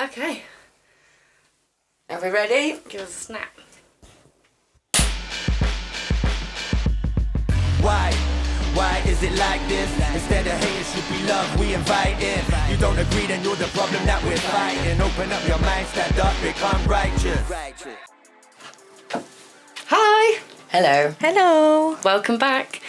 Okay. Are we ready? Give us a snap. Why is it like this? Instead of hate, it should be love we invite in. You don't agree, then you're the problem that we're fighting. Open up your mind, stand up, become righteous. Hi. Hello. Hello. Welcome back.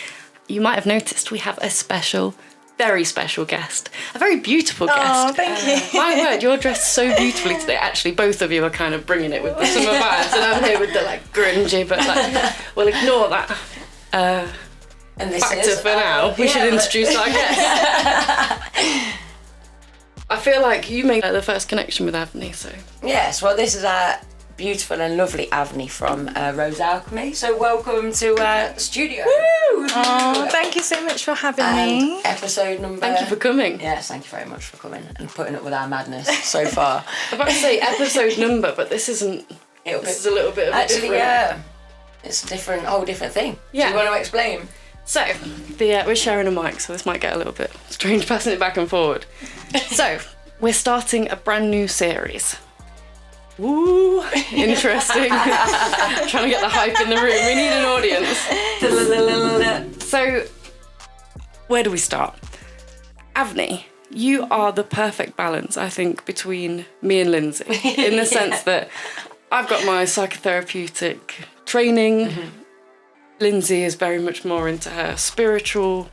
You might have noticed we have a special, very special guest. A very beautiful guest. Oh, thank you. My word, you're dressed so beautifully today. Actually, both of you are kind of bringing it with the summer vibes, and I'm here with the like grungy, but like, we'll ignore that And this factor is for now. We should introduce our guest. I feel like you made the first connection with Avnee, so. Yes, well, this is our beautiful and lovely Avnee from Rose Alchemy. So welcome to our studio. Woo! Oh, thank you so much for having me. Episode number... Thank you for coming. Yes, thank you very much for coming and putting up with our madness so far. I'm about to say episode number, but this isn't. This is a little bit of a different. Yeah, it's a whole different thing. Yeah. Do you want to explain? So, we're sharing a mic, so this might get a little bit strange passing it back and forward. So, we're starting a brand new series. Woo! Interesting. Trying to get the hype in the room. We need an audience. So, where do we start? Avnee, you are the perfect balance, I think, between me and Lindsay, in the sense that I've got my psychotherapeutic training. Mm-hmm. Lindsay is very much more into her spiritual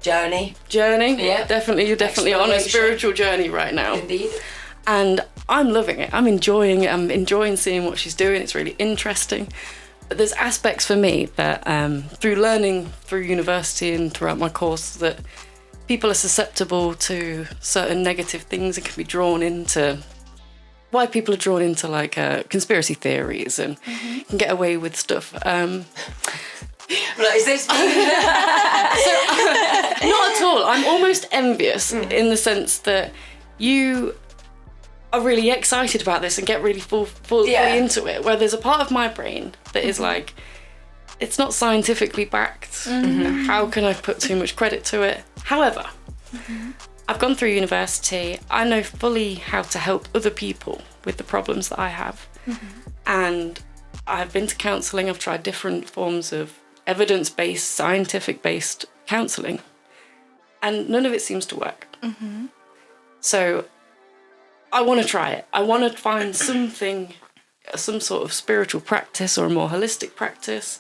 journey. Yeah, definitely. You're definitely on a spiritual journey right now. Indeed. And I'm loving it. I'm enjoying it. I'm enjoying seeing what she's doing. It's really interesting. But there's aspects for me that through learning through university and throughout my course that people are susceptible to certain negative things and can be drawn into why people are drawn into like conspiracy theories and can get away with stuff. Like, is this Not at all. I'm almost envious in the sense that you are really excited about this and get really fully into it, where there's a part of my brain that is like, it's not scientifically backed. How can I put too much credit to it? However, I've gone through university. I know fully how to help other people with the problems that I have. And I've been to counselling. I've tried different forms of evidence-based, scientific-based counselling. And none of it seems to work. So I want to try it. I want to find something, some sort of spiritual practice or a more holistic practice.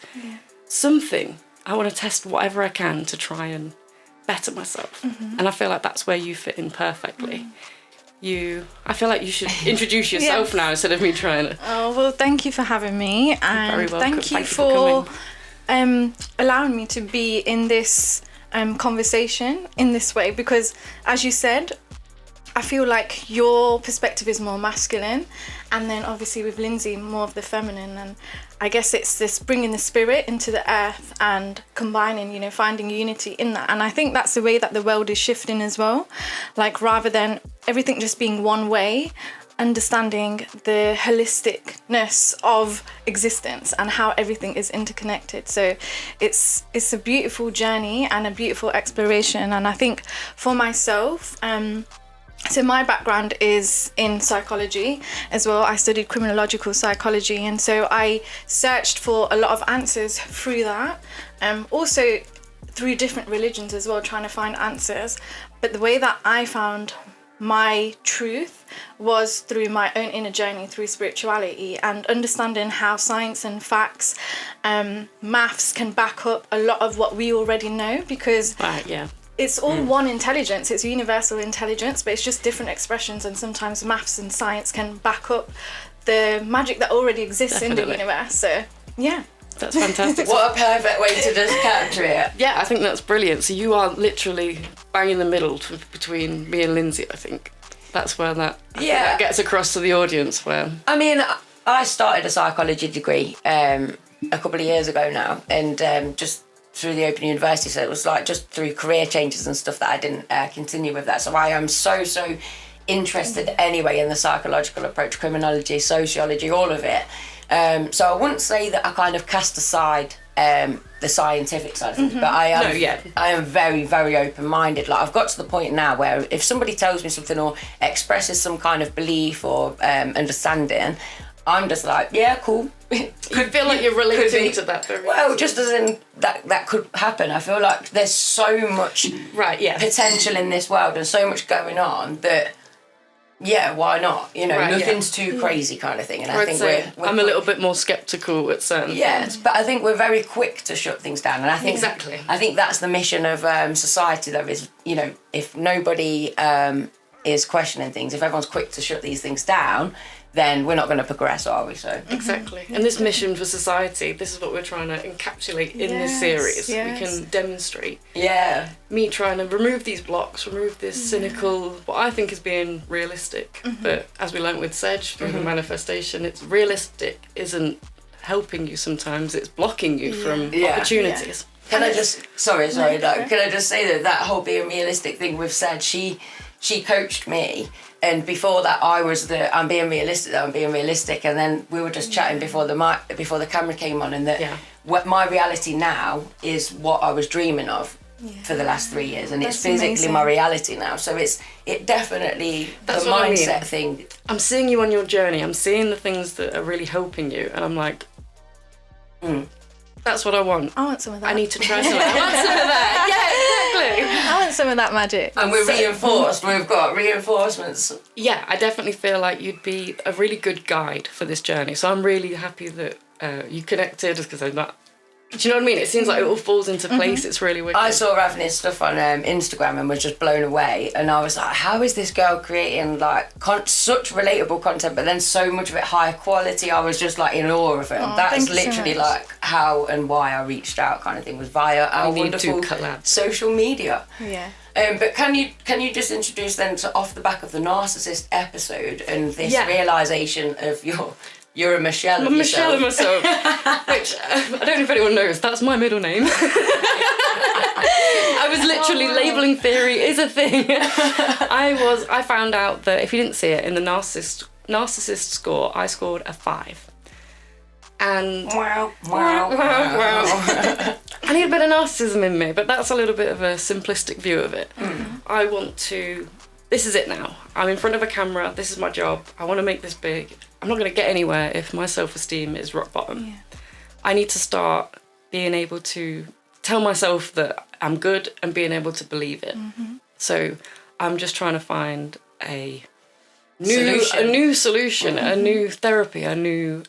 Something. I want to test whatever I can to try and better myself. And I feel like that's where you fit in perfectly. I feel like you should introduce yourself now instead of me trying to. Oh, well, thank you for having me. And very welcome. Thank you for allowing me to be in this conversation in this way, because as you said, I feel like your perspective is more masculine, and then obviously with Lindsay more of the feminine, and I guess it's this bringing the spirit into the earth and combining, finding unity in that. And I think that's the way that the world is shifting as well. Like, rather than everything just being one way, understanding the holisticness of existence and how everything is interconnected. So it's a beautiful journey and a beautiful exploration. And I think for myself, so my background is in psychology as well. I studied criminological psychology, and so I searched for a lot of answers through that. Also through different religions as well, trying to find answers. But the way that I found my truth was through my own inner journey, through spirituality and understanding how science and facts, maths can back up a lot of what we already know, because it's all one intelligence. It's universal intelligence, but it's just different expressions, and sometimes maths and science can back up the magic that already exists in the universe. So yeah, that's fantastic. What a perfect way to just capture it. Yeah, I think that's brilliant. So you are literally bang in the middle between me and Lindsay. I think that's where that gets across to the audience. Where I mean, I started a psychology degree a couple of years ago now, and just through the Open University, so it was like just through career changes and stuff that I didn't continue with that. So I am so interested anyway in the psychological approach, criminology, sociology, all of it. So I wouldn't say that I kind of cast aside the scientific side of things, but I am very, very open-minded. Like, I've got to the point now where if somebody tells me something or expresses some kind of belief or understanding, I'm just like, yeah, cool. You feel like you're relating to that very well, just as in that could happen. I feel like there's so much potential in this world and so much going on that, yeah, why not? You know, nothing's too crazy kind of thing. And I think I'm a little bit more sceptical at certain things. But I think we're very quick to shut things down. And I think I think that's the mission of society, though, is, you know, if nobody is questioning things, if everyone's quick to shut these things down, then we're not going to progress, are we? So exactly. And this mission for society, this is what we're trying to encapsulate in this series. Yes. We can demonstrate. Yeah. Me trying to remove these blocks, remove this cynical, what I think is being realistic. But as we learnt with Sedge through the manifestation, it's realistic isn't helping you sometimes, it's blocking you from opportunities. Can I just can I just say that whole being realistic thing with Sedge, she coached me. And before that, I was I'm being realistic. And then we were just chatting before the camera came on, and that what my reality now is what I was dreaming of for the last 3 years, and it's physically my reality now. So it definitely, that's the mindset thing. I'm seeing you on your journey. I'm seeing the things that are really helping you, and I'm like, that's what I want. I want some of that. I need to try some of that. I want some of that. Yeah, exactly. I want some of that magic. And we're reinforced. We've got reinforcements. Yeah, I definitely feel like you'd be a really good guide for this journey. So I'm really happy that you connected, because I'm not. Do you know what I mean? It seems like it all falls into place. It's really wicked. I saw Avnee's stuff on Instagram and was just blown away. And I was like, how is this girl creating like such relatable content, but then so much of it high quality? I was just like in awe of it. That's literally so like how and why I reached out, kind of thing, was via our wonderful social media. Yeah. But can you just introduce then, to off the back of the narcissist episode and this realisation of you're a Michelle of yourself. Michelle of myself, which I don't know if anyone knows, that's my middle name. I was literally labelling theory is a thing. I found out that if you didn't see it, in the narcissist score, I scored a 5. And wow. I need a bit of narcissism in me, but that's a little bit of a simplistic view of it. I want to, this is it now. I'm in front of a camera, this is my job, I want to make this big. I'm not going to get anywhere if my self-esteem is rock bottom. Yeah. I need to start being able to tell myself that I'm good and being able to believe it. So I'm just trying to find a new solution, a new therapy, a new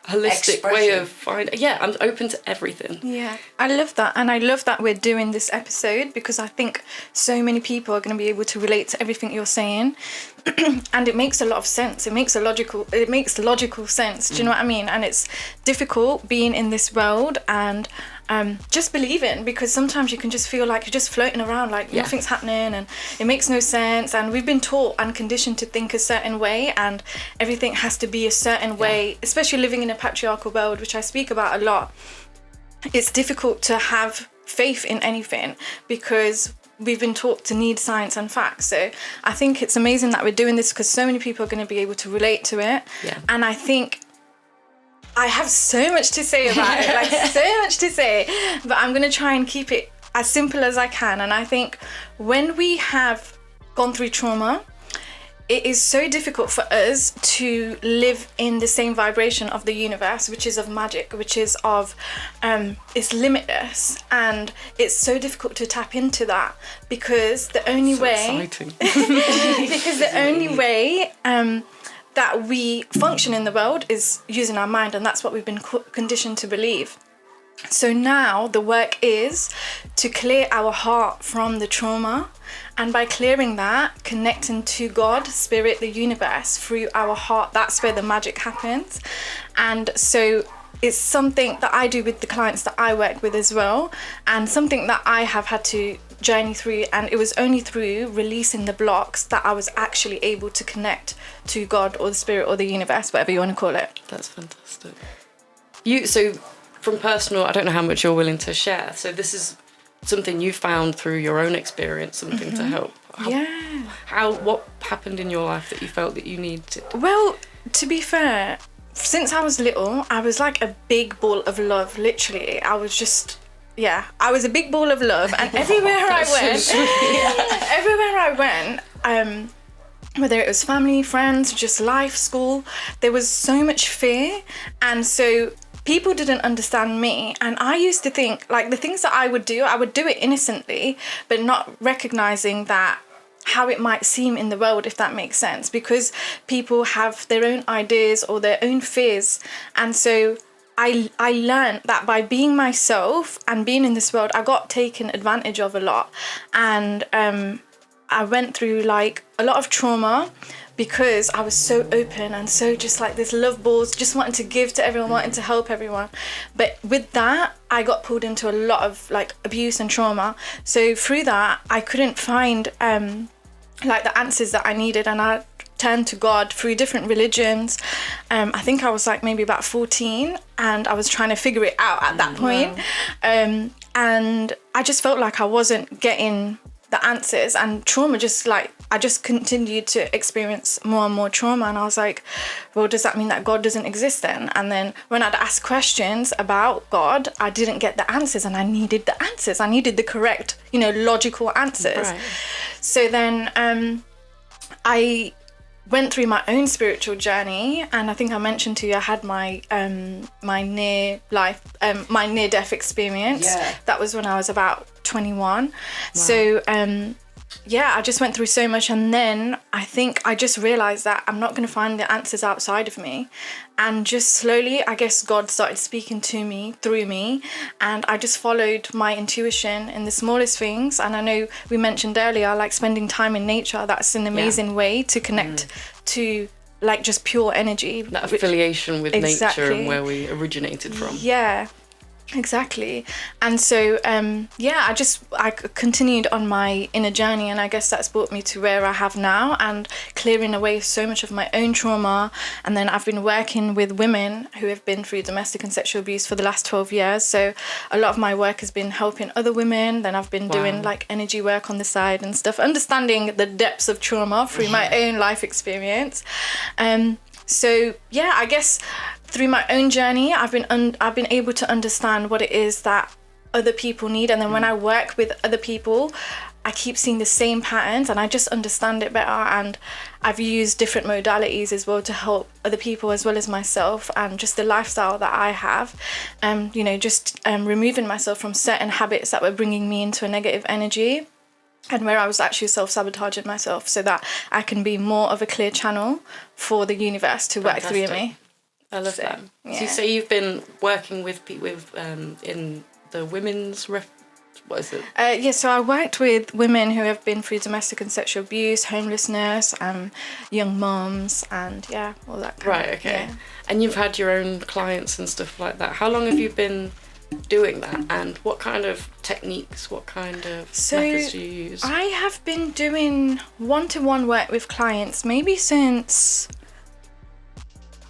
holistic way of finding. Yeah, I'm open to everything. Yeah, I love that, and I love that we're doing this episode, because I think so many people are going to be able to relate to everything you're saying, and it makes a lot of sense. It makes logical sense. Do you know what I mean? And it's difficult being in this world and just believing, because sometimes you can just feel like you're just floating around, like nothing's happening and it makes no sense. And we've been taught and conditioned to think a certain way, and everything has to be a certain way, especially living in a patriarchal world, which I speak about a lot. It's difficult to have faith in anything because we've been taught to need science and facts. So I think it's amazing that we're doing this, because so many people are going to be able to relate to it. And I think I have so much to say about it, like so much to say, but I'm going to try and keep it as simple as I can. And I think when we have gone through trauma, it is so difficult for us to live in the same vibration of the universe, which is of magic, which is of, it's limitless. And it's so difficult to tap into that, because the only exciting. Because the only way that we function in the world is using our mind, and that's what we've been conditioned to believe. So now the work is to clear our heart from the trauma, and by clearing that, connecting to God, Spirit, the universe through our heart, that's where the magic happens. And so it's something that I do with the clients that I work with as well, and something that I have had to journey through, and it was only through releasing the blocks that I was actually able to connect to God or the Spirit or the universe, whatever you want to call it. That's fantastic. So from personal, I don't know how much you're willing to share, so this is something you found through your own experience, something to help. What happened in your life that you felt that you needed? Well, to be fair, since I was little, I was like a big ball of love. Literally, I was just, I was a big ball of love, and everywhere I went, whether it was family, friends, just life, school, there was so much fear, and so people didn't understand me. And I used to think, like, the things that I would do it innocently, but not recognizing that how it might seem in the world, if that makes sense, because people have their own ideas or their own fears. And so I learned that by being myself and being in this world, I got taken advantage of a lot. And I went through like a lot of trauma because I was so open and so just like this love balls, just wanting to give to everyone, wanting to help everyone. But with that, I got pulled into a lot of like abuse and trauma. So through that, I couldn't find like the answers that I needed, and I turned to God through different religions. I think I was like maybe about 14, and I was trying to figure it out at that point. And I just felt like I wasn't getting the answers, and trauma just like, I just continued to experience more and more trauma. And I was like, well, does that mean that God doesn't exist then? And then when I'd ask questions about God, I didn't get the answers, and I needed the answers. I needed the correct, logical answers. Right. So then I went through my own spiritual journey, and I think I mentioned to you I had my my near-death experience. Yeah. That was when I was about 21. Wow. So I just went through so much, and then I think I just realized that I'm not going to find the answers outside of me. And just slowly, I guess God started speaking to me through me, and I just followed my intuition in the smallest things. And I know we mentioned earlier, like spending time in nature, that's an amazing way to connect to like just pure energy. That affiliation with nature and where we originated from. Yeah. Exactly. And so I continued on my inner journey, and I guess that's brought me to where I have now, and clearing away so much of my own trauma. And then I've been working with women who have been through domestic and sexual abuse for the last 12 years. So a lot of my work has been helping other women. Then I've been doing like energy work on the side and stuff, understanding the depths of trauma through my own life experience. So I guess through my own journey, I've been able to understand what it is that other people need, and then when I work with other people, I keep seeing the same patterns, and I just understand it better. And I've used different modalities as well to help other people as well as myself, and just the lifestyle that I have, removing myself from certain habits that were bringing me into a negative energy, and where I was actually self-sabotaging myself, so that I can be more of a clear channel for the universe to work through me. I love that. Yeah. So you say you've been working with in the women's what is it? So I worked with women who have been through domestic and sexual abuse, homelessness, young moms, and all that kind of. Okay. Yeah. And you've had your own clients and stuff like that. How long have you been doing that, and what kind of techniques, what kind of methods do you use? I have been doing one-to-one work with clients maybe since,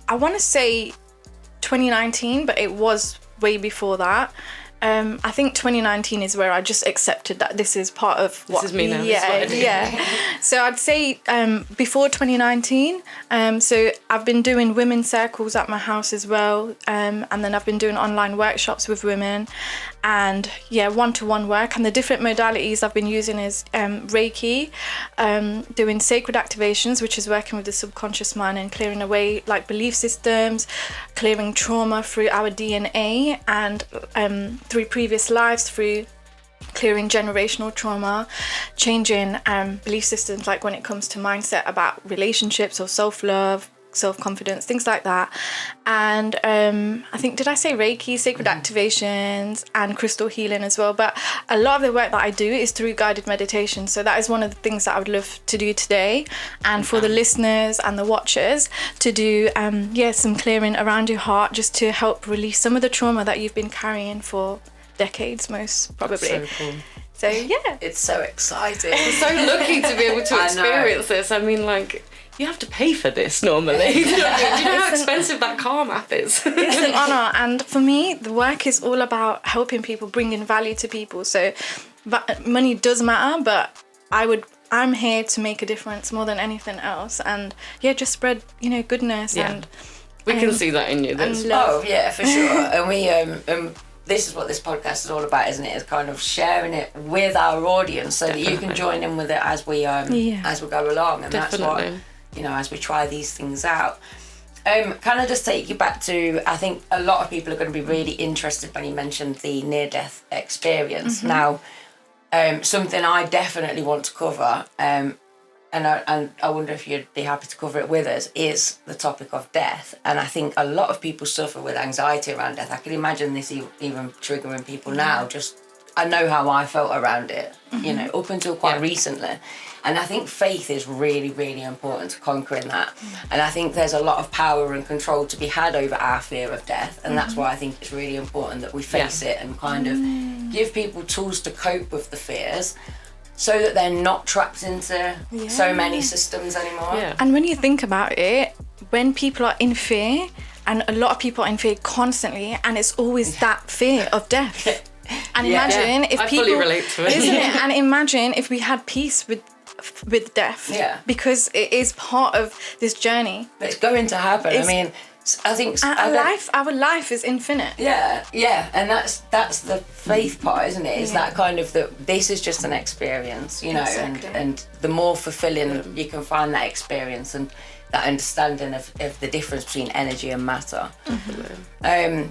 I want to say 2019, but it was way before that. I think 2019 is where I just accepted that this is part of what... This is me now. Yeah. So I'd say before 2019, so I've been doing women's circles at my house as well, and then I've been doing online workshops with women, and one-to-one work. And the different modalities I've been using is Reiki, doing sacred activations, which is working with the subconscious mind and clearing away like belief systems, clearing trauma through our DNA, and through previous lives, through clearing generational trauma, changing belief systems, like when it comes to mindset about relationships or self-love, self-confidence, things like that. And I think, did I say Reiki, sacred activations, and crystal healing as well? But a lot of the work that I do is through guided meditation. So that is one of the things that I would love to do today, and for the listeners and the watchers to do some clearing around your heart, just to help release some of the trauma that you've been carrying for decades, most probably. That's so cool. So it's so exciting. I'm so lucky to be able to experience this. I mean, like, you have to pay for this normally. Do you know how expensive that car map is? It's an honour, and for me, the work is all about helping people, bringing value to people. So money does matter, but I'm here to make a difference more than anything else, and just spread goodness and We can see that in you. That's Oh yeah, for sure. And we this is what this podcast is all about, isn't it? It's kind of sharing it with our audience so that you can join in with it as we go along, and that's what, you know, as we try these things out. Can I just take you back to, I think a lot of people are going to be really interested when you mentioned the near-death experience. Now, something I definitely want to cover, and I wonder if you'd be happy to cover it with us, is the topic of death. And I think a lot of people suffer with anxiety around death. I can imagine this even triggering people now. Just, I know how I felt around it, you know, up until quite recently. And I think faith is really, really important to conquering that. And I think there's a lot of power and control to be had over our fear of death. And that's why I think it's really important that we face it and kind of give people tools to cope with the fears, so that they're not trapped into so many systems anymore. Yeah. And when you think about it, when people are in fear, and a lot of people are in fear constantly, and it's always that fear of death. And imagine if people... I fully relate to it. Isn't it? And imagine if we had peace with death. Yeah. Because it is part of this journey. It's going to happen. I mean, I think... Our life is infinite. Yeah, and that's the faith part, isn't it? It's that kind of that this is just an experience, you know, and the more fulfilling you can find that experience and that understanding of the difference between energy and matter.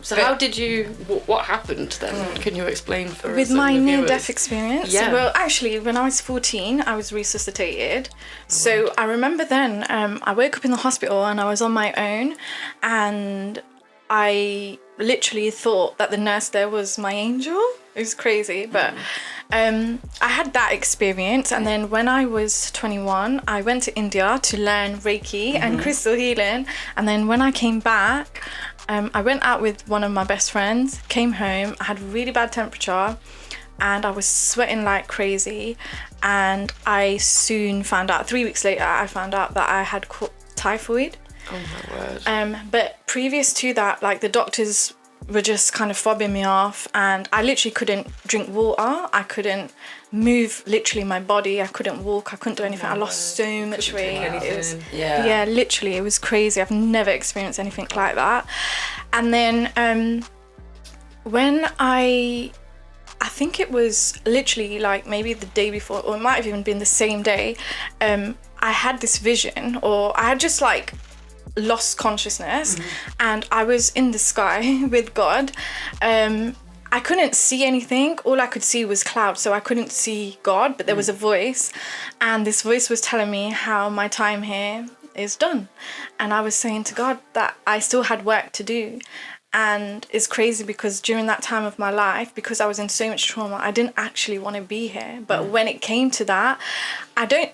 So how did you, what happened then? Can you explain for us? With my near-death experience? Yeah. Well, actually, when I was 14, I was resuscitated. So I remember then, I woke up in the hospital and I was on my own, and I literally thought that the nurse there was my angel. It was crazy, but I had that experience. And then when I was 21, I went to India to learn Reiki and crystal healing. And then when I came back, I went out with one of my best friends, came home, I had really bad temperature, and I was sweating like crazy. And I soon found out, 3 weeks later, I found out that I had typhoid. Oh my word. But previous to that, like, the doctors were just kind of fobbing me off, and I literally couldn't drink water. I couldn't move literally my body. I couldn't walk. I couldn't do anything. I lost so much weight. It was, literally, it was crazy. I've never experienced anything like that. And then when I think it was literally like maybe the day before, or it might have even been the same day, I had this vision, or I had just like lost consciousness, and I was in the sky with God. I couldn't see anything. All I could see was clouds, so I couldn't see God, but there was a voice, and this voice was telling me how my time here is done. And I was saying to God that I still had work to do. And it's crazy because during that time of my life, because I was in so much trauma, I didn't actually want to be here. But when it came to that,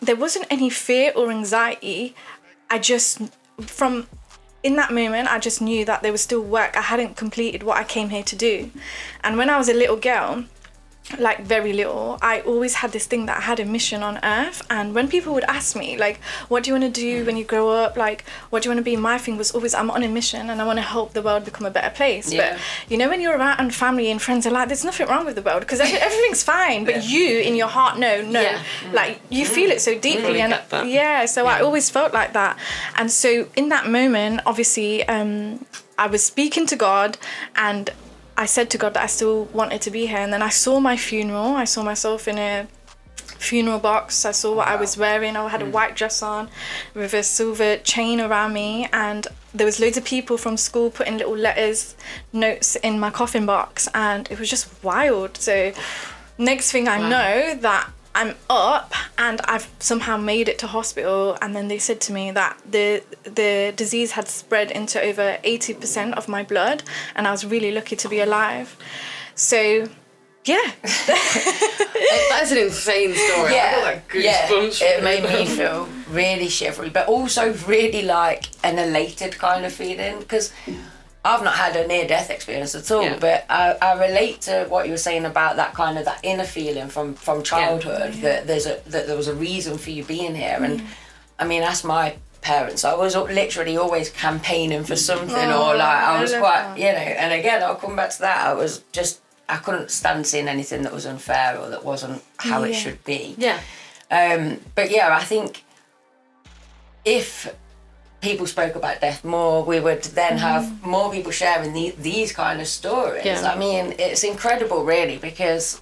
there wasn't any fear or anxiety. In that moment, I just knew that there was still work. I hadn't completed what I came here to do. And when I was a little girl, like very little, I always had this thing that I had a mission on earth. And when people would ask me, like, what do you want to do when you grow up? Like, what do you want to be? My thing was always, I'm on a mission and I want to help the world become a better place. Yeah. But, you know, when you're around family and friends are like, there's nothing wrong with the world because everything's fine. But you, in your heart, no. Like, you feel it so deeply. So I always felt like that. And so in that moment, obviously, I was speaking to God, and I said to God that I still wanted to be here. And then I saw my funeral. I saw myself in a funeral box. I saw what I was wearing. I had a white dress on with a silver chain around me, and there was loads of people from school putting little notes in my coffin box, and it was just wild. So next thing I know, that I'm up and I've somehow made it to hospital, and then they said to me that the disease had spread into over 80% of my blood, and I was really lucky to be alive. So, yeah. That's an insane story. I got like goosebumps. It made me feel really shivery, but also really like an elated kind of feeling, because I've not had a near-death experience at all, but I relate to what you were saying about that kind of that inner feeling from childhood, that there was a reason for you being here. And I mean, that's my parents. I was literally always campaigning for something, or like I was quite, you know. And again, I'll come back to that. I couldn't stand seeing anything that was unfair or that wasn't how it should be. Yeah. But yeah, I think if people spoke about death more, we would then have more people sharing these kind of stories. Yeah. I mean, it's incredible, really, because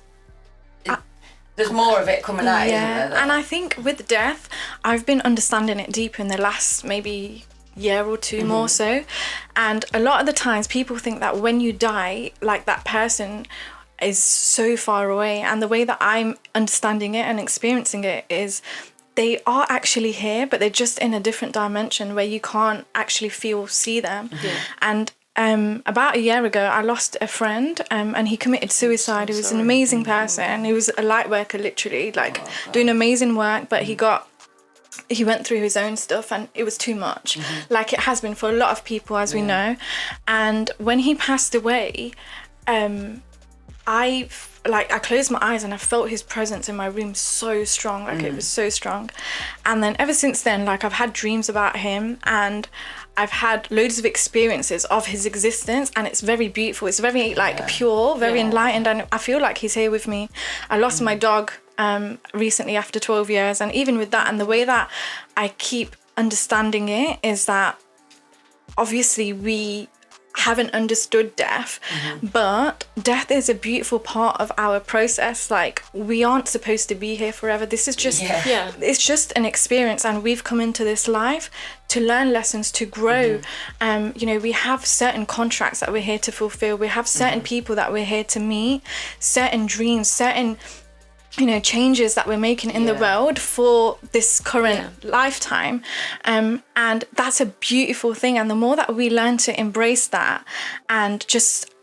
there's more of it coming out, isn't there? And I think with death, I've been understanding it deeper in the last maybe year or two more so. And a lot of the times people think that when you die, like that person is so far away. And the way that I'm understanding it and experiencing it is they are actually here, but they're just in a different dimension where you can't actually see them. And about a year ago, I lost a friend, and he committed suicide. He was an amazing person. He was a light worker, literally, like doing amazing work, but he went through his own stuff and it was too much, like it has been for a lot of people, as we know. And when he passed away, I closed my eyes and I felt his presence in my room so strong, like it was so strong. And then ever since then, like I've had dreams about him and I've had loads of experiences of his existence, and it's very beautiful. It's very like pure, very enlightened, and I feel like he's here with me. I lost my dog recently after 12 years, and even with that, and the way that I keep understanding it is that obviously we haven't understood death, but death is a beautiful part of our process. Like we aren't supposed to be here forever. This is just it's just an experience, and we've come into this life to learn lessons, to grow. You know, we have certain contracts that we're here to fulfill. We have certain people that we're here to meet, certain dreams, certain changes that we're making in the world for this current lifetime, and that's a beautiful thing. And the more that we learn to embrace that and just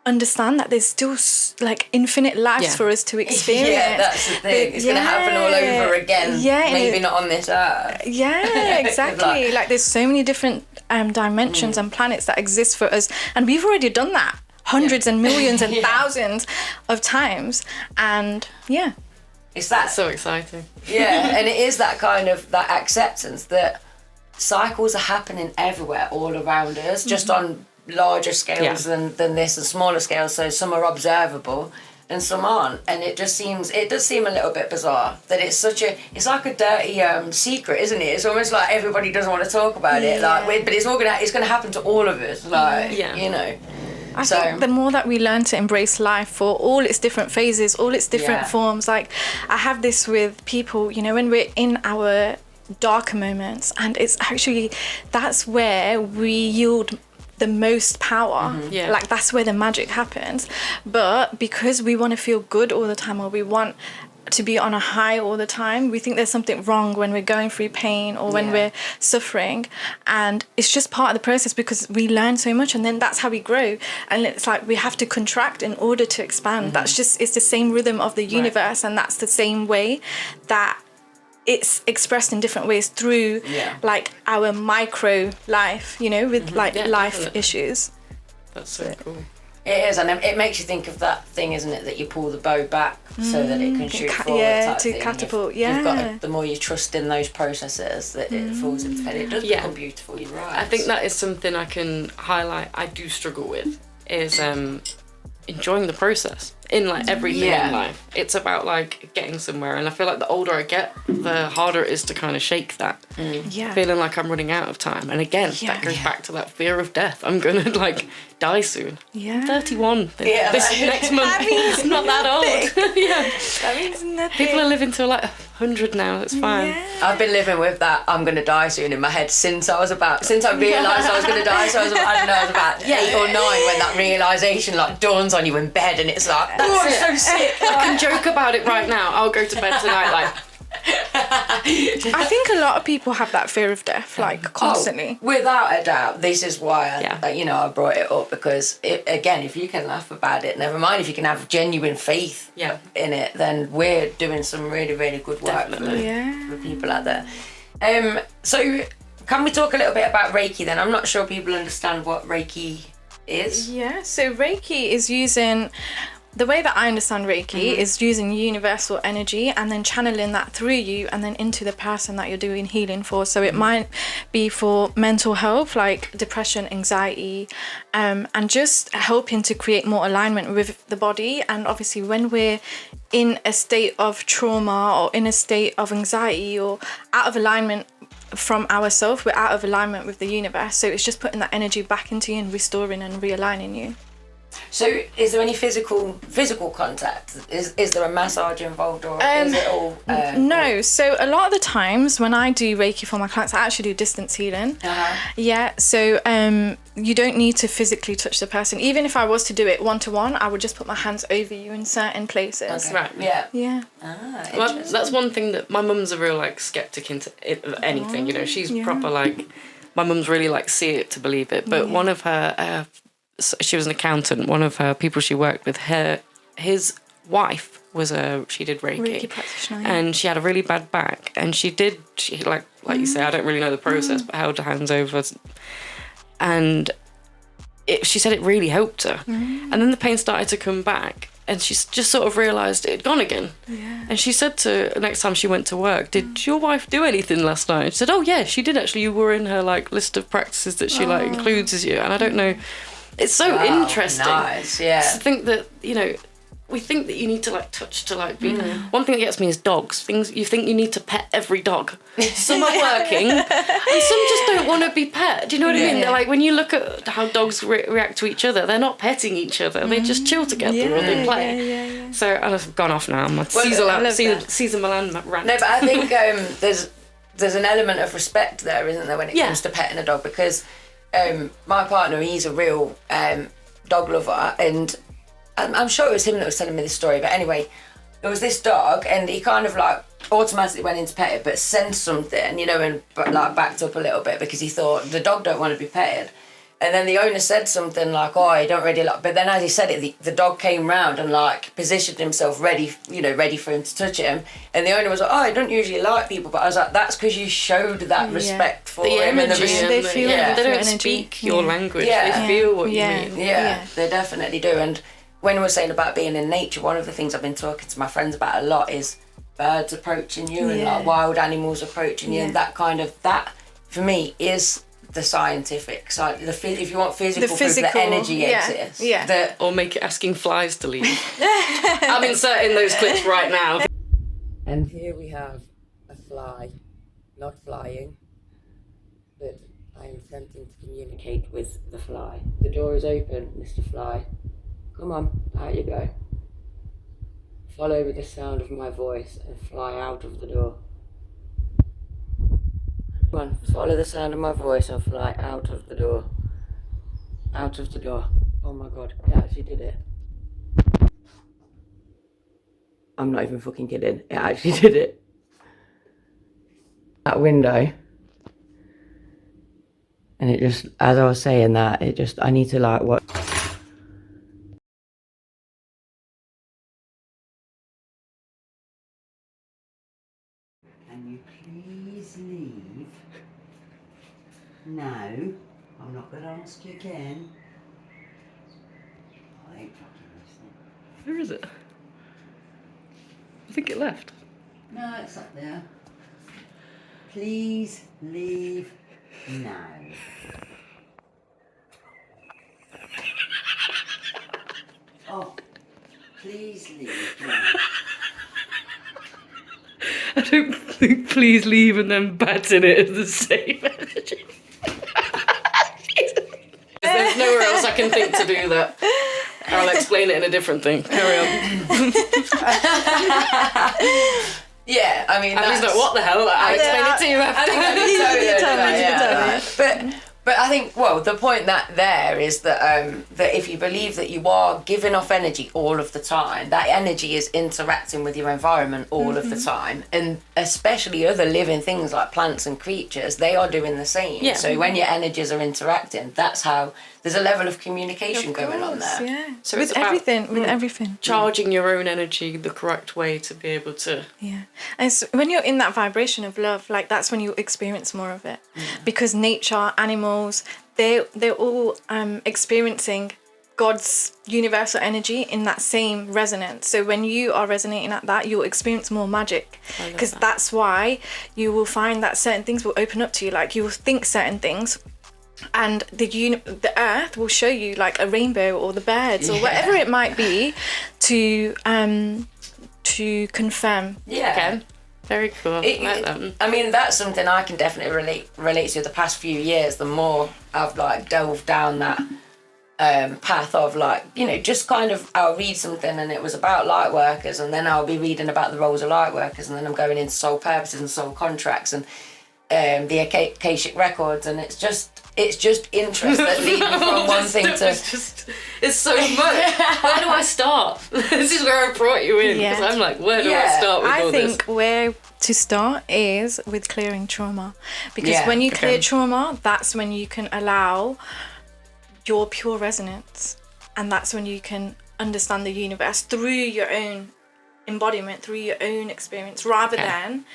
understand that there's still like infinite lives for us to experience. That's the thing. It's gonna happen all over again. Maybe not on this earth. Exactly. like there's so many different dimensions and planets that exist for us, and we've already done that hundreds and millions and thousands of times. And it's that so exciting. And it is that kind of that acceptance that cycles are happening everywhere, all around us, just on larger scales than this, and smaller scales. So some are observable and some aren't, and it does seem a little bit bizarre that it's like a dirty secret, isn't it? It's almost like everybody doesn't want to talk about it, like, but it's gonna happen to all of us, like I think the more that we learn to embrace life for all its different phases, all its different forms, like I have this with people, when we're in our darker moments, and it's actually, that's where we yield the most power. Like that's where the magic happens. But because we want to feel good all the time, or we want to be on a high all the time, we think there's something wrong when we're going through pain or when we're suffering, and it's just part of the process because we learn so much, and then that's how we grow. And it's like we have to contract in order to expand. It's the same rhythm of the universe, and that's the same way that it's expressed in different ways through like our micro life, with like life issues. That's so cool. It is, and it makes you think of that thing, isn't it, that you pull the bow back so that it can shoot forward. To catapult. You've got the more you trust in those processes, that it falls into bed. It does become beautiful. You're right. I think that is something I can highlight. I do struggle with is enjoying the process in like everything in life. It's about like getting somewhere, and I feel like the older I get, the harder it is to kind of shake that. Feeling like I'm running out of time, and again that goes back to that fear of death. I'm gonna like die soon. I'm 31 this next month. It's not that old. That means nothing. People are living till like 100 now. That's fine. I've been living with that I'm gonna die soon in my head since I realised I was gonna die. So I was about 8 or 9 when that realisation like dawns on you in bed, and it's like, I'm so sick. I can joke about it right now. I'll go to bed tonight like. I think a lot of people have that fear of death, like constantly. Without a doubt. This is why I brought it up, because again, if you can laugh about it, never mind if you can have genuine faith in it, then we're doing some really, really good work for people out there. So can we talk a little bit about Reiki then? I'm not sure people understand what Reiki is. So Reiki is using... The way that I understand Reiki is using universal energy and then channeling that through you and then into the person that you're doing healing for. So it might be for mental health, like depression, anxiety, and just helping to create more alignment with the body. And obviously when we're in a state of trauma or in a state of anxiety or out of alignment from ourselves. We're out of alignment with the universe. So it's just putting that energy back into you and restoring and realigning you. So is there any physical contact? Is there a massage involved, or is it all... No. So a lot of the times when I do Reiki for my clients, I actually do distance healing. Yeah. So you don't need to physically touch the person. Even if I was to do it one-to-one, I would just put my hands over you in certain places. Okay. Right. Yeah. Well, that's one thing that my mum's a real like skeptic into anything. You know, she's proper like, my mum's really like see it to believe it. But one of her, she was an accountant. One of her people she worked with, his wife was she did Reiki practitioner, and she had a really bad back, and she like you say, I don't really know the process, but held her hands over, and she said it really helped her. And then the pain started to come back, and she just sort of realised it had gone again. And she said to next time she went to work, did your wife do anything last night? She said, oh yeah, she did actually. You were in her like list of practices that she like includes as you. And I don't know, it's so interesting. Nice, yeah. To think that, you know, we think that you need to like touch to like be. One thing that gets me is dogs. Things you think you need to pet every dog. Some are working, and some just don't want to be pet. Do you know what I mean? They're like, when you look at how dogs react to each other, they're not petting each other. They just chill together or they play. So I've gone off now. I'm a Caesar Milan rant. No, but I think there's an element of respect there, isn't there, when it comes to petting a dog? Because my partner, he's a real dog lover, and I'm sure it was him that was telling me this story, but anyway, there was this dog, and he kind of like automatically went into pet it, but sensed something, you know, and like backed up a little bit because he thought the dog don't want to be petted. And then the owner said something like, oh, I don't really like, but then as he said it, the dog came round and like positioned himself ready for him to touch him. And the owner was like, oh, I don't usually like people, but I was like, that's because you showed that respect for the him. energy, and they feel they don't energy. speak your language. Yeah. They feel what you mean. Yeah, they definitely do. And when we're saying about being in nature, one of the things I've been talking to my friends about a lot is birds approaching you and like wild animals approaching you, and that for me is the scientific side. If you want physical proof that energy exists, or make it asking flies to leave. I'm inserting those clips right now. And here we have a fly, not flying, but I am attempting to communicate with the fly. The door is open, Mr. Fly. Come on, out you go. Follow with the sound of my voice and fly out of the door. Come on, follow the sound of my voice and fly out of the door. Out of the door. Oh my god, it actually did it. I'm not even fucking kidding. It actually did it. That window. And it just, as I was saying that, I need to like what. Can you please leave? No, I'm not going to ask you again. I ain't fucking listening. Where is it? I think it left. No, it's up there. Please leave now. Oh, please leave now. I don't think please leave and then batting it is the same energy. There's nowhere else I can think to do that. I'll explain it in a different thing. Carry on. Yeah, I mean, He's like, what the hell? I'll explain it to you after. But I think, well, the point there is that that if you believe that you are giving off energy all of the time, that energy is interacting with your environment all of the time, and especially other living things like plants and creatures, they are doing the same. Yeah. So when your energies are interacting, that's how there's a level of communication going on there. Yeah. So with it's about everything. charging your own energy the correct way to be able to. Yeah. And so when you're in that vibration of love, like that's when you experience more of it. Because nature, animals, they're all experiencing God's universal energy in that same resonance. So when you are resonating at that, you'll experience more magic. Because that's why you will find that certain things will open up to you. Like you will think certain things, and the earth will show you like a rainbow or the birds or whatever it might be to confirm. Yeah. Very cool. Like that. I mean, that's something I can definitely relate to. The past few years, the more I've like delved down that path of like, you know, just kind of, I'll read something and it was about light workers, and then I'll be reading about the roles of light workers, and then I'm going into soul purposes and soul contracts and the Akashic records, and it's just interest that leads me from one thing to... It's so much. Where do I start? This is where I brought you in, because I'm like, where do I start with all this? I think where to start is with clearing trauma. Because when you clear trauma, that's when you can allow your pure resonance. And that's when you can understand the universe through your own embodiment, through your own experience, rather than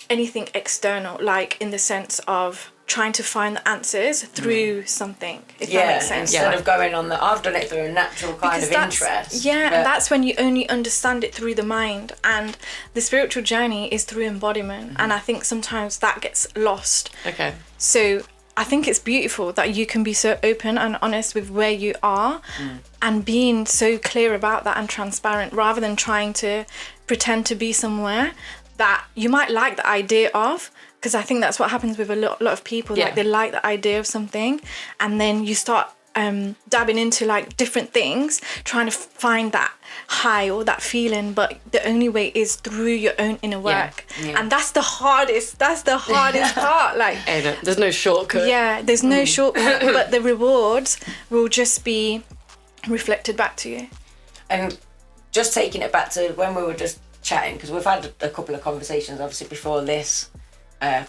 anything external, like in the sense of trying to find the answers through something, if that makes sense. Instead of going on I've done it through a natural kind of interest. And that's when you only understand it through the mind, and the spiritual journey is through embodiment, and I think sometimes that gets lost. Okay. So I think it's beautiful that you can be so open and honest with where you are and being so clear about that and transparent, rather than trying to pretend to be somewhere that you might like the idea of, because I think that's what happens with a lot of people. Like, they like the idea of something, and then you start dabbing into like different things, trying to find that high or that feeling, but the only way is through your own inner work. And that's the hardest part. Like, there's no shortcut. There's no shortcut, but the rewards will just be reflected back to you. And just taking it back to when we were just chatting, because we've had a couple of conversations obviously before this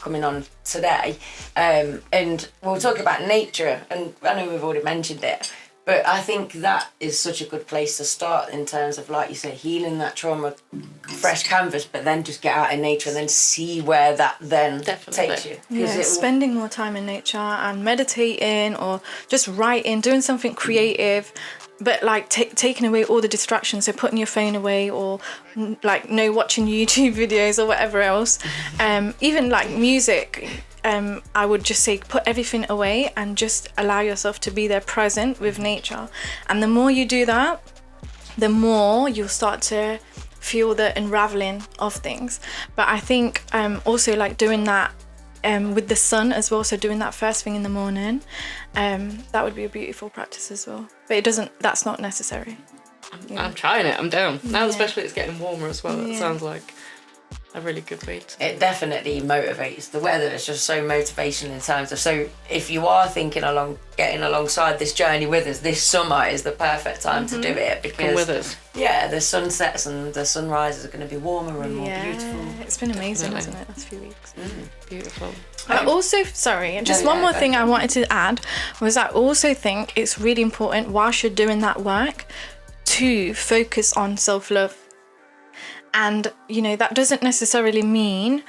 coming on today, and we'll talk about nature, and I know we've already mentioned it, but I think that is such a good place to start in terms of, like you say, healing that trauma, fresh canvas, but then just get out in nature and then see where that then takes you. Spending more time in nature and meditating, or just writing, doing something creative, but like taking away all the distractions, so putting your phone away, or like watching YouTube videos or whatever else, even like music, I would just say put everything away and just allow yourself to be there present with nature. And the more you do that, the more you'll start to feel the unraveling of things. But I think also like doing that with the sun as well, so doing that first thing in the morning, that would be a beautiful practice as well, but that's not necessary. I'm trying it, I'm down now, especially it's getting warmer as well. That sounds like a really good way to... It definitely motivates. The weather is just so motivational in terms of, so if you are thinking getting alongside this journey with us, this summer is the perfect time to do it, because come with us. The sunsets and the sunrises are going to be warmer and more beautiful. It's been amazing, hasn't it, last few weeks. Beautiful. I also, one more thing I wanted to add was, I also think it's really important whilst you're doing that work to focus on self-love. And, that doesn't necessarily mean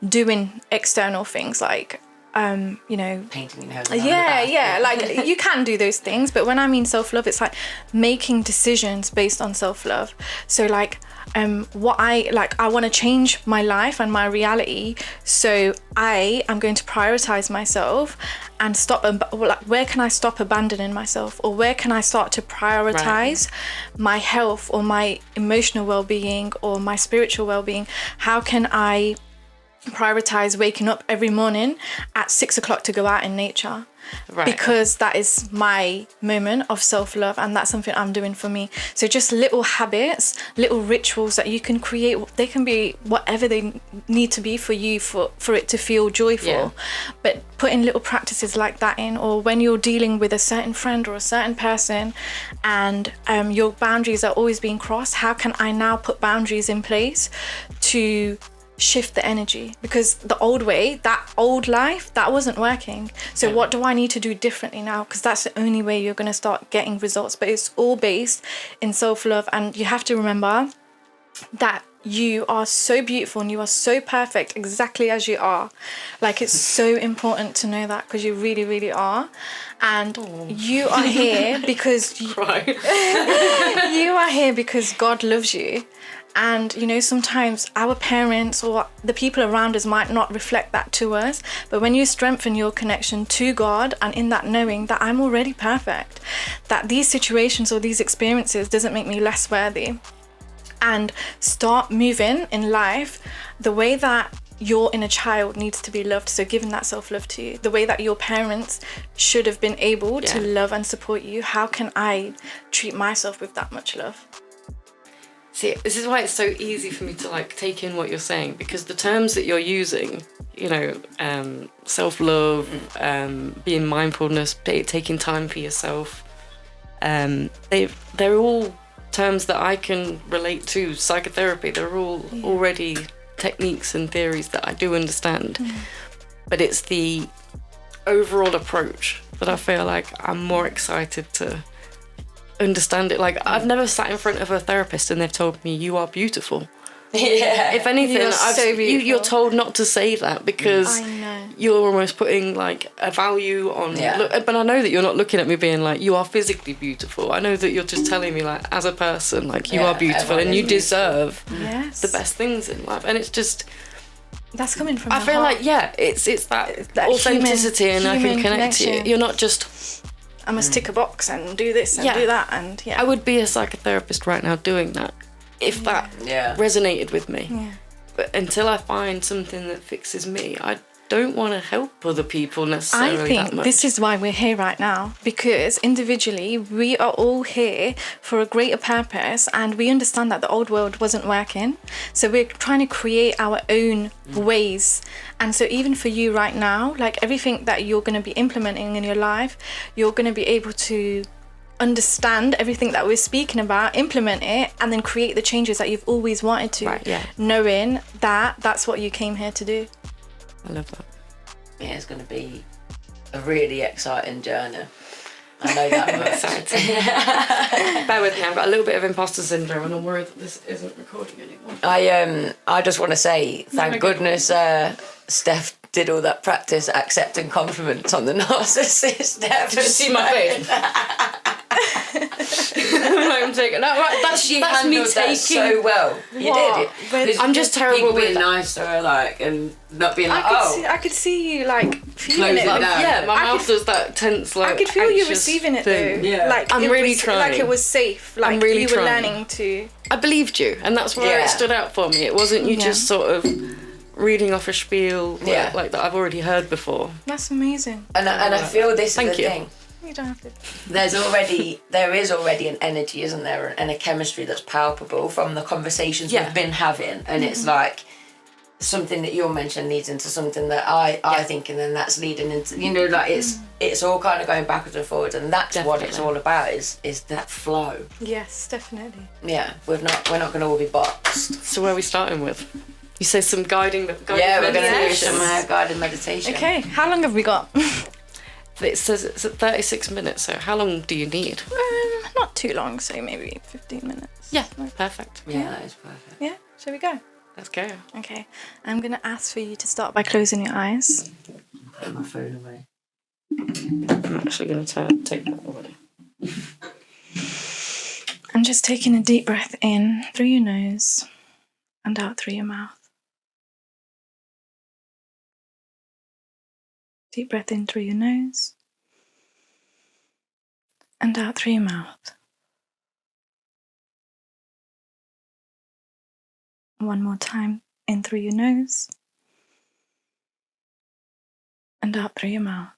doing external things like, painting your nails. Like you can do those things, but when I mean self-love, it's like making decisions based on self-love. So like, I want to change my life and my reality, so I am going to prioritize myself and stop, where can I stop abandoning myself, or where can I start to prioritize my health or my emotional well-being or my spiritual well-being? How can I prioritize waking up every morning at 6 o'clock to go out in nature? Because that is my moment of self-love, and that's something I'm doing for me. So just little habits, little rituals that you can create. They can be whatever they need to be for you, for it to feel joyful. But putting little practices like that in, or when you're dealing with a certain friend or a certain person and your boundaries are always being crossed, how can I now put boundaries in place to shift the energy? Because the old way, that old life, that wasn't working. So what do I need to do differently now? Because that's the only way you're going to start getting results. But it's all based in self-love, and you have to remember that you are so beautiful and you are so perfect exactly as you are. Like, it's so important to know that, because you really, really are. And you are here because you are here because God loves you. And, sometimes our parents or the people around us might not reflect that to us. But when you strengthen your connection to God, and in that knowing that I'm already perfect, that these situations or these experiences doesn't make me less worthy. and start moving in life the way that your inner child needs to be loved. So giving that self-love to you, the way that your parents should have been able to love and support you. How can I treat myself with that much love? See, this is why it's so easy for me to like take in what you're saying, because the terms that you're using, you know, self-love, being mindfulness, taking time for yourself, they're all terms that I can relate to. Psychotherapy, they're all already techniques and theories that I do understand, but it's the overall approach that I feel like I'm more excited to understand it. Like, I've never sat in front of a therapist and they've told me you are beautiful. If anything, you're told not to say that, because you're almost putting like a value on but I know that you're not looking at me being like, you are physically beautiful. I know that you're just telling me, like, as a person, like, you are beautiful and you deserve the best things in life. And it's just, that's coming from I feel heart. like it's that authenticity, and I can connect to you. You're not just, I must tick a box and do this and do that, and I would be a psychotherapist right now doing that if that resonated with me. But until I find something that fixes me, I don't want to help other people necessarily I think that much. this is why we're here right now, because individually we are all here for a greater purpose, and we understand that the old world wasn't working, so we're trying to create our own ways. And so even for you right now, like, everything that you're going to be implementing in your life, you're going to be able to understand everything that we're speaking about, implement it, and then create the changes that you've always wanted to, knowing that that's what you came here to do. I love that. Yeah, it's going to be a really exciting journey. I know that much. Bear with me, I've got a little bit of imposter syndrome and I'm worried that this isn't recording anymore. I just want to say thank goodness Steph did all that practice accepting compliments on the narcissist. Did you see my face? I'm taking that's me handled taking that so well. You did it. I'm just terrible people with being nice to her, like, and not being like, I could see you, like, feeling Close it. it down. Yeah, my mouth does that tense, like, I could feel you anxious receiving it thing. though. Yeah. Like, I'm it really was, trying. Like, it was safe. Like, I'm really you were trying. learning to. I believed you, and that's where it stood out for me. It wasn't you just sort of reading off a spiel like that I've already heard before. That's amazing. And I feel this Thank is the you. thing. You don't have to. There is already an energy, isn't there, and a chemistry that's palpable from the conversations we've been having, and it's like something that you're mentioning leads into something that I think, and then that's leading into, you know, like, it's all kind of going backwards and forwards, and that's what it's all about, is that flow. Yes, definitely. Yeah, we're not going to all be boxed. So where are we starting with? You say some guiding We're going to do meditation. some guided meditation. Okay, how long have we got? It says it's at 36 minutes, so how long do you need? Not too long, so maybe 15 minutes. Yeah, perfect. Yeah, that is perfect. Yeah, shall we go? Let's go. Okay, I'm going to ask for you to start by closing your eyes. Put my phone away. I'm actually going to take that already. I'm just taking a deep breath in through your nose and out through your mouth. Deep breath in through your nose and out through your mouth. One more time, in through your nose and out through your mouth.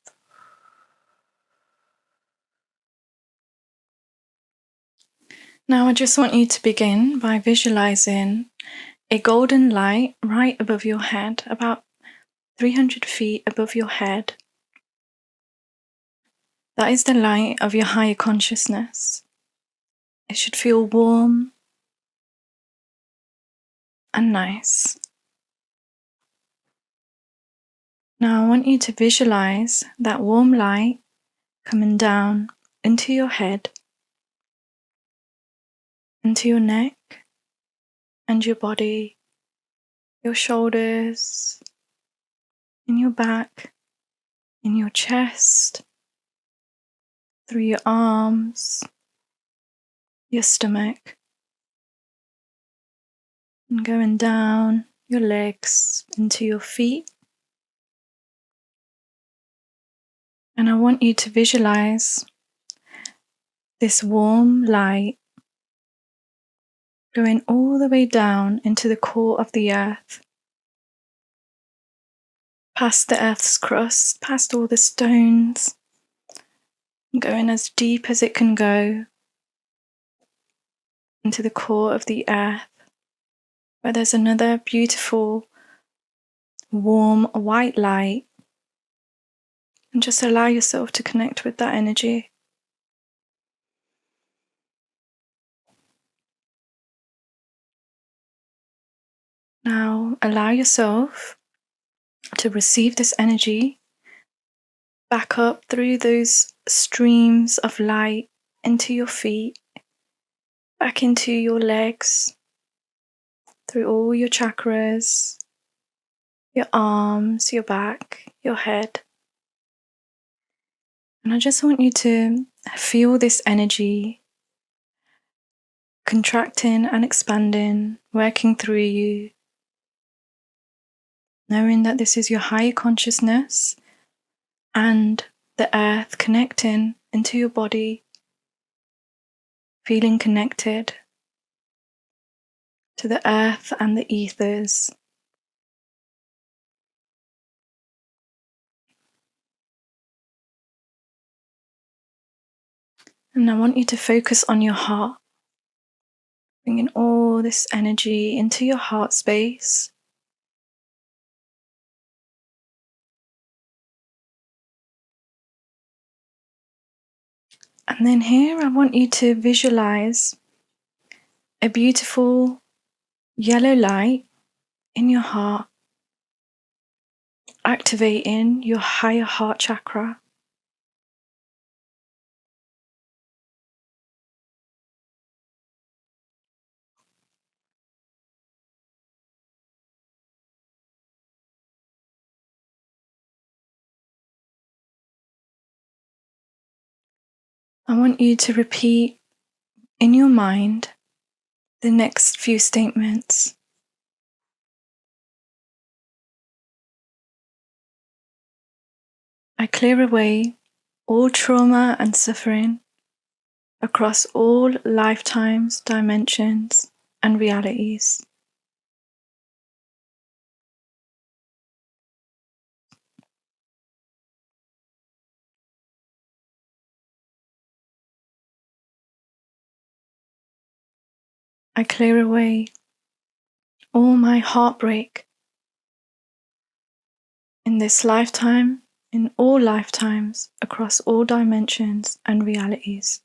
Now I just want you to begin by visualizing a golden light right above your head, about 300 feet above your head. That is the light of your higher consciousness. It should feel warm and nice. Now I want you to visualize that warm light coming down into your head, into your neck and your body, your shoulders, in your back, in your chest, through your arms, your stomach, and going down your legs into your feet. And I want you to visualize this warm light going all the way down into the core of the earth, past the earth's crust, past all the stones, going as deep as it can go into the core of the earth, where there's another beautiful, warm, white light. And just allow yourself to connect with that energy. Now allow yourself to receive this energy back up through those streams of light into your feet, back into your legs, through all your chakras, your arms, your back, your head. And I just want you to feel this energy contracting and expanding, working through you, knowing that this is your higher consciousness and the earth connecting into your body, feeling connected to the earth and the ethers. And I want you to focus on your heart, bringing all this energy into your heart space. And then here I want you to visualize a beautiful yellow light in your heart, activating your higher heart chakra. I want you to repeat in your mind the next few statements. I clear away all trauma and suffering across all lifetimes, dimensions, and realities. I clear away all my heartbreak in this lifetime, in all lifetimes, across all dimensions and realities.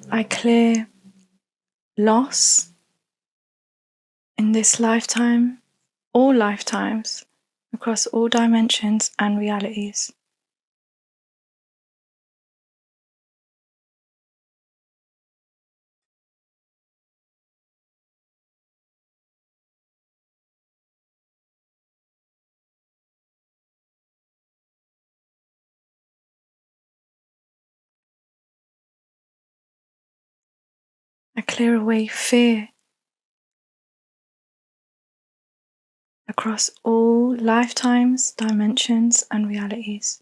I clear loss in this lifetime, all lifetimes, across all dimensions and realities. I clear away fear across all lifetimes, dimensions, and realities.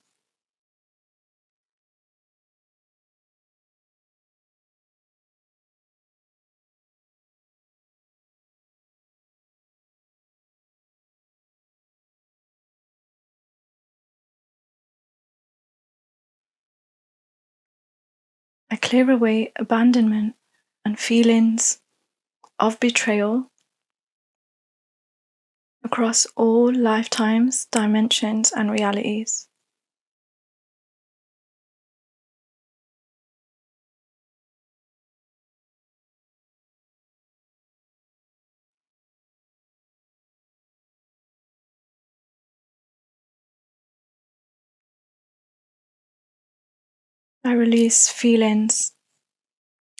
I clear away abandonment and feelings of betrayal across all lifetimes, dimensions, and realities. I release feelings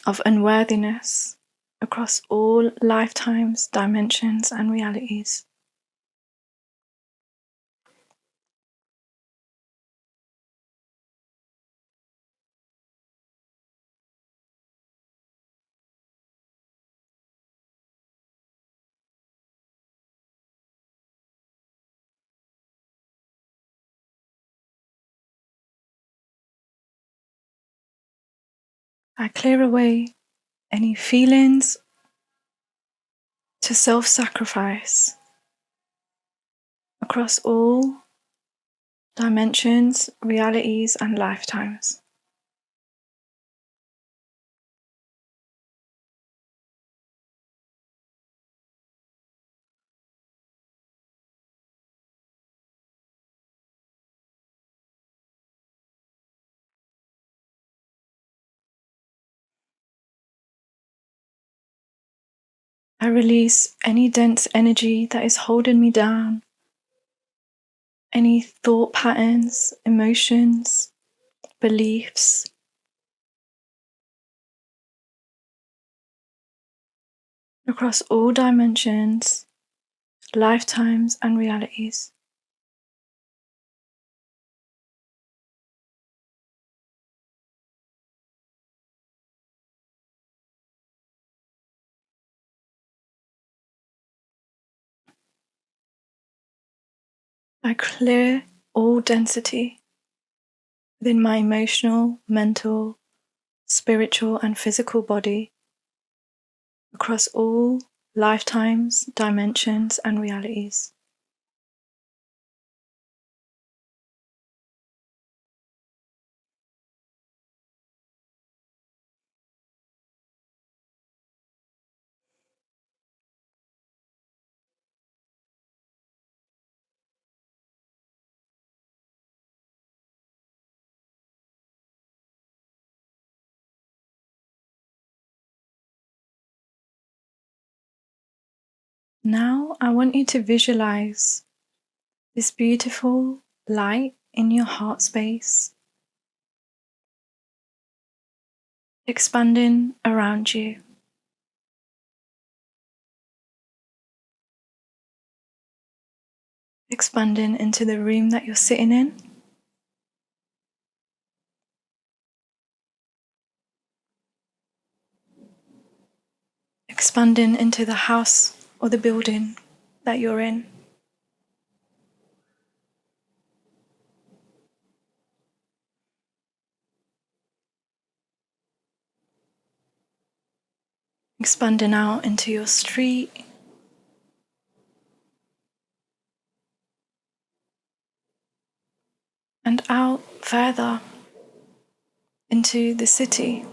of unworthiness across all lifetimes, dimensions, and realities. I clear away any feelings to self-sacrifice across all dimensions, realities, and lifetimes. I release any dense energy that is holding me down, any thought patterns, emotions, beliefs, across all dimensions, lifetimes, and realities. I clear all density within my emotional, mental, spiritual, and physical body across all lifetimes, dimensions, and realities. Now I want you to visualize this beautiful light in your heart space, expanding around you. Expanding into the room that you're sitting in. Expanding into the house or the building that you're in. Expanding out into your street. And out further into the city.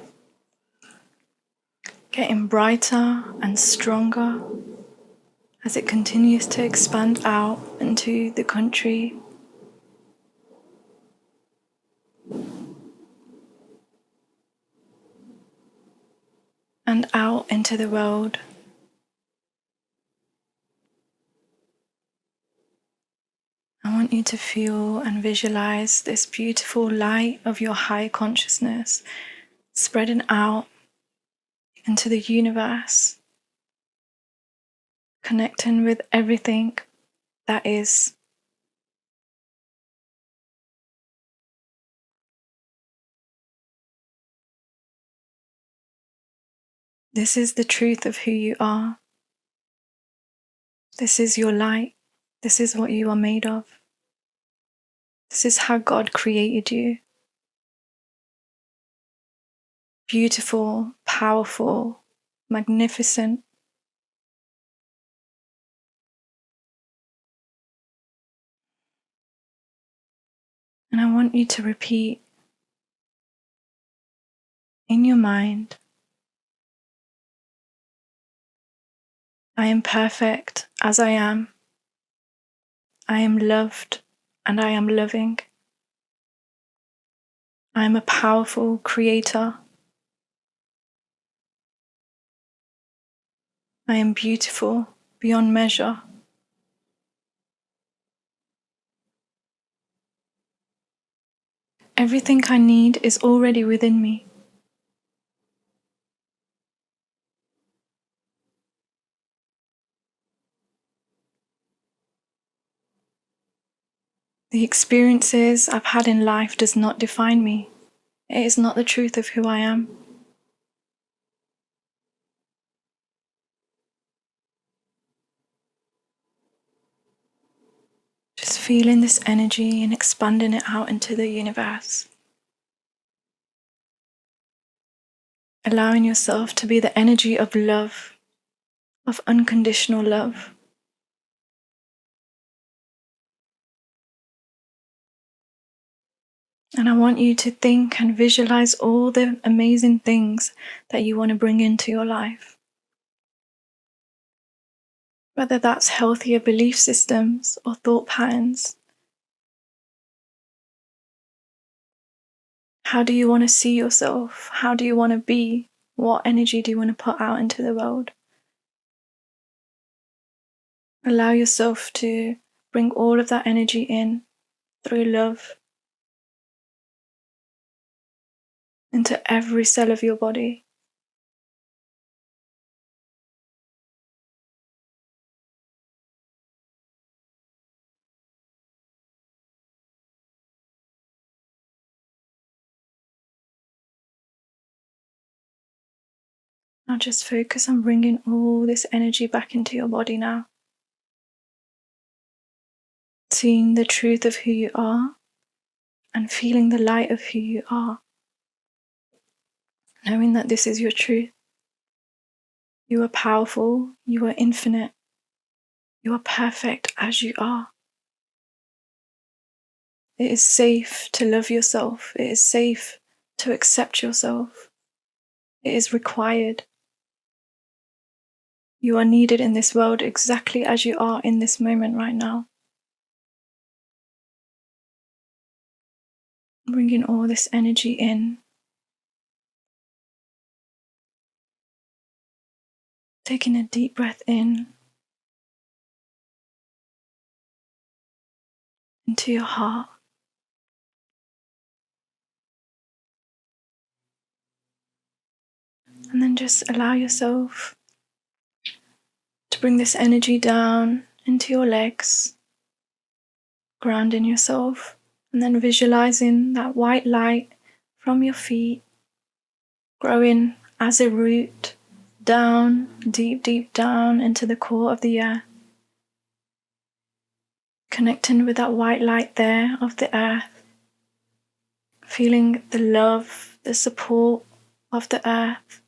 Getting brighter and stronger as it continues to expand out into the country. And out into the world. I want you to feel and visualize this beautiful light of your high consciousness spreading out into the universe, connecting with everything that is. This is the truth of who you are. This is your light. This is what you are made of. This is how God created you. Beautiful, powerful, magnificent. And I want you to repeat in your mind, I am perfect as I am. I am loved and I am loving. I am a powerful creator. I am beautiful beyond measure. Everything I need is already within me. The experiences I've had in life does not define me. It is not the truth of who I am. Just feeling this energy and expanding it out into the universe. allowing yourself to be the energy of love, of unconditional love. And I want you to think and visualize all the amazing things that you want to bring into your life. Whether that's healthier belief systems or thought patterns. How do you want to see yourself? How do you want to be? What energy do you want to put out into the world? Allow yourself to bring all of that energy in through love into every cell of your body. Now just focus on bringing all this energy back into your body now. Seeing the truth of who you are and feeling the light of who you are. Knowing that this is your truth. You are powerful, you are infinite, you are perfect as you are. It is safe to love yourself, it is safe to accept yourself. It is required. You are needed in this world exactly as you are in this moment right now. Bringing all this energy in. Taking a deep breath in into your heart. And then just allow yourself to bring this energy down into your legs, grounding yourself, and then visualizing that white light from your feet growing as a root down, deep, deep down into the core of the earth. Connecting with that white light there of the earth. Feeling the love, the support of the earth.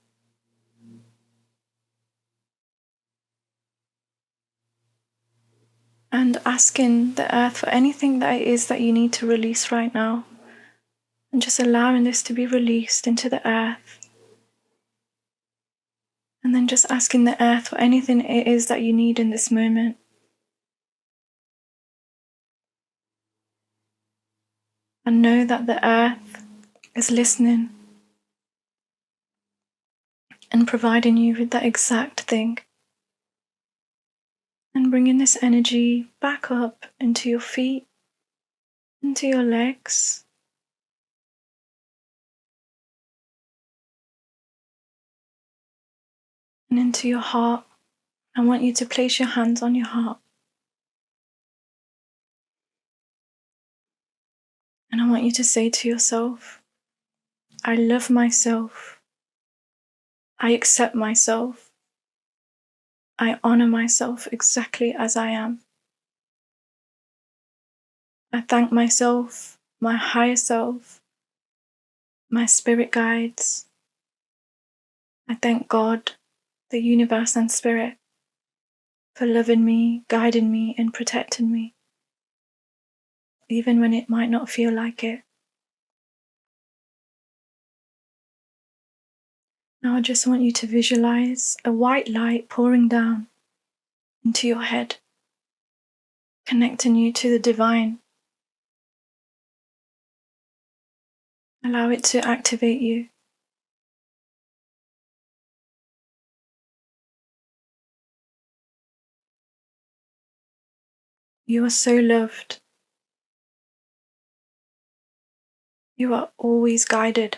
And asking the earth for anything that it is that you need to release right now. And just allowing this to be released into the earth. And then just asking the earth for anything it is that you need in this moment. And know that the earth is listening and providing you with that exact thing. And bringing this energy back up into your feet, into your legs. And into your heart. I want you to place your hands on your heart. And I want you to say to yourself, I love myself. I accept myself. I honor myself exactly as I am. I thank myself, my higher self, my spirit guides. I thank God, the universe and spirit, for loving me, guiding me, and protecting me, even when it might not feel like it. Now I just want you to visualize a white light pouring down into your head, connecting you to the divine. Allow it to activate you. You are so loved. You are always guided.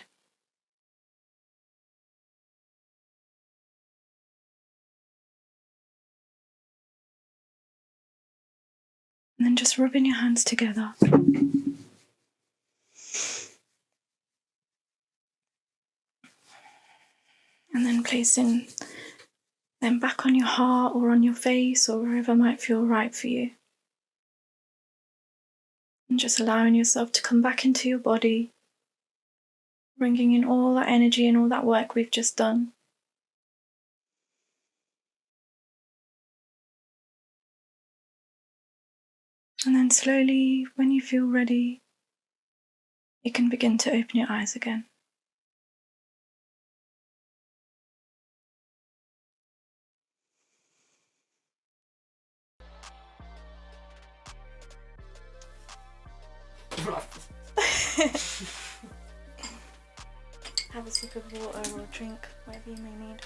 And then just rubbing your hands together. And then placing them back on your heart or on your face or wherever might feel right for you. And just allowing yourself to come back into your body bringing in all that energy and all that work we've just done. And then slowly, when you feel ready, you can begin to open your eyes again. Have a sip of water or a drink, whatever you may need.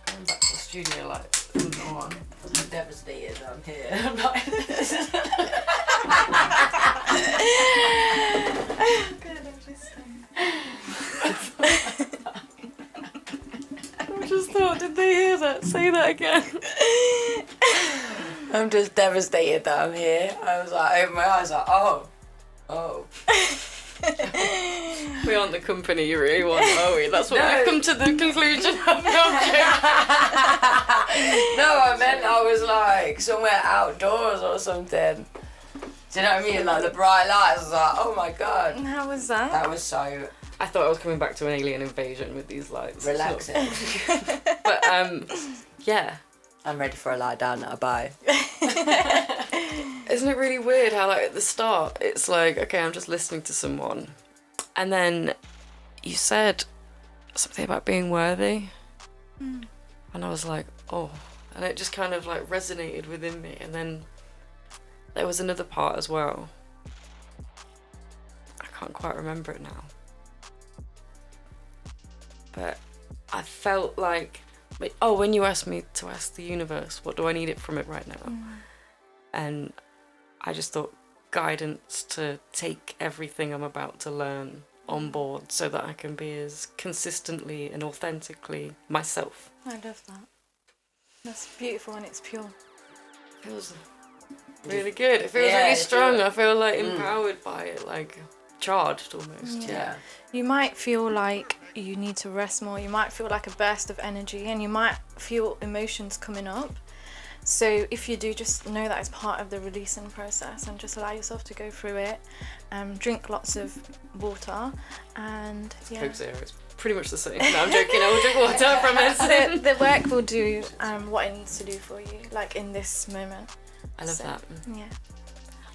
Going back to the studio lights. I'm devastated I'm here. I'm not I just thought, did they hear that? Say that again. I'm just devastated that I'm here. I was like, open my eyes, like, oh. We aren't the company you really want, are we? That's what No. I've come to the conclusion of. No, I meant I was like somewhere outdoors or something. Do you know what I mean? Like the bright lights, I was like, oh my god. And how was that? That was so I thought I was coming back to an alien invasion with these lights. relaxing. But yeah. I'm ready for a lie down now, bye. Isn't it really weird how like at the start it's like, okay, I'm just listening to someone, and then you said something about being worthy, and I was like, oh, and it just kind of like resonated within me. And then there was another part as well. I can't quite remember it now, but I felt like, oh, when you asked me to ask the universe, what do I need it from it right now? And I just thought guidance to take everything I'm about to learn on board so that I can be as consistently and authentically myself. I love that. That's beautiful and it's pure. It feels really good. It feels Yeah, really it's strong. true. I feel like empowered by it, like charged almost. Yeah. You might feel like you need to rest more. You might feel like a burst of energy and you might feel emotions coming up. So if you do, just know that it's part of the releasing process and just allow yourself to go through it. Drink lots of water and yeah. Coke Zero, it's pretty much the same. No, I'm joking. I will drink water from it. The work will do what it needs to do for you, like in this moment. I love that. Yeah.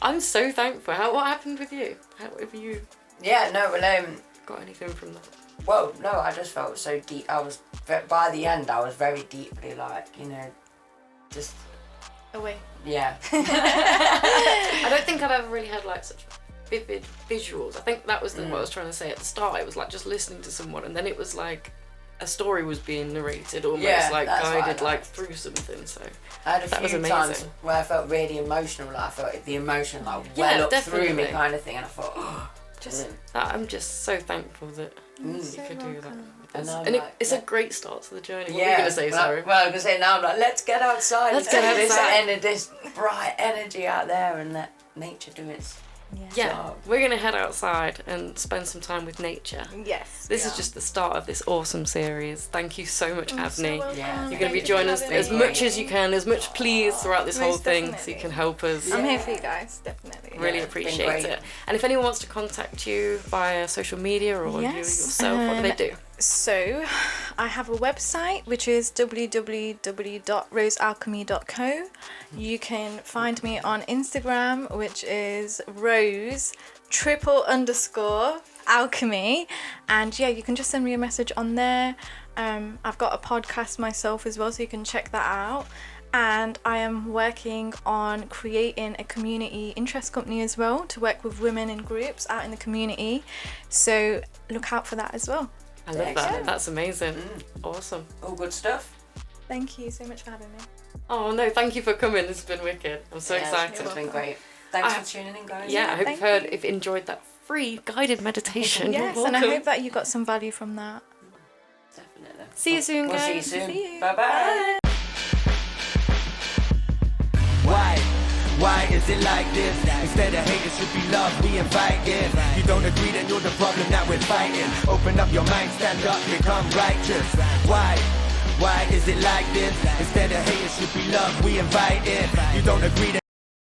I'm so thankful. What happened with you? How have you Yeah, no, well, got anything from that? well, no, I just felt so deep. By the end, I was very deeply like, just, Away. yeah. I don't think I've ever really had like such vivid visuals. I think that was what I was trying to say at the start. It was like just listening to someone, and then it was like a story was being narrated, almost Yeah, like that's what I guided like liked. through something. So I had a That was few amazing. times where I felt really emotional, like I felt the emotion like Yeah, well up through me definitely. kind of thing, and I thought, oh, Just I'm just so thankful that you so could do that. welcome. And I'm And like, it's yeah. a great start to the journey. What were yeah. you gonna say, sorry? Well, I'm gonna say now. I'm like, let's get outside. Let's get This outside. this bright energy out there, and let nature do its Yeah, job. we're gonna head outside and spend some time with nature. Yes. This is just the start of this awesome series. Thank you so much, Avnee. Yeah. You're going to be Thank you for joining us having as me. much as you can, as much please throughout this Most whole thing, so definitely. you can help us. I'm here for you guys, definitely. Really Yeah, it's been appreciate great. it. And if anyone wants to contact you via social media or you Yes, yourself, what do they do? So, I have a website which is www.rosealchemy.co. You can find me on Instagram, which is Rose__alchemy, and yeah, you can just send me a message on there. I've got a podcast myself as well, so you can check that out. And I am working on creating a community interest company as well to work with women in groups out in the community. So look out for that as well. I love that. Excellent. That's amazing. Awesome. All good stuff. Thank you so much for having me. Oh no, thank you for coming. This has been wicked. I'm so Yeah, excited. It's been great. Thanks I- for tuning in, guys. Yeah, I hope thank you've enjoyed that free guided meditation. Yes, You're and I welcome. hope that you got some value from that. Definitely. See you soon, We'll guys. see you soon. See you. Bye-bye. Why is it like this? Instead of hate, it should be love we invite in. You don't agree, then you're the problem that we're fighting. Open up your mind, stand up, become righteous. Why is it like this? Instead of hate, it should be love we invite in. You don't agree, then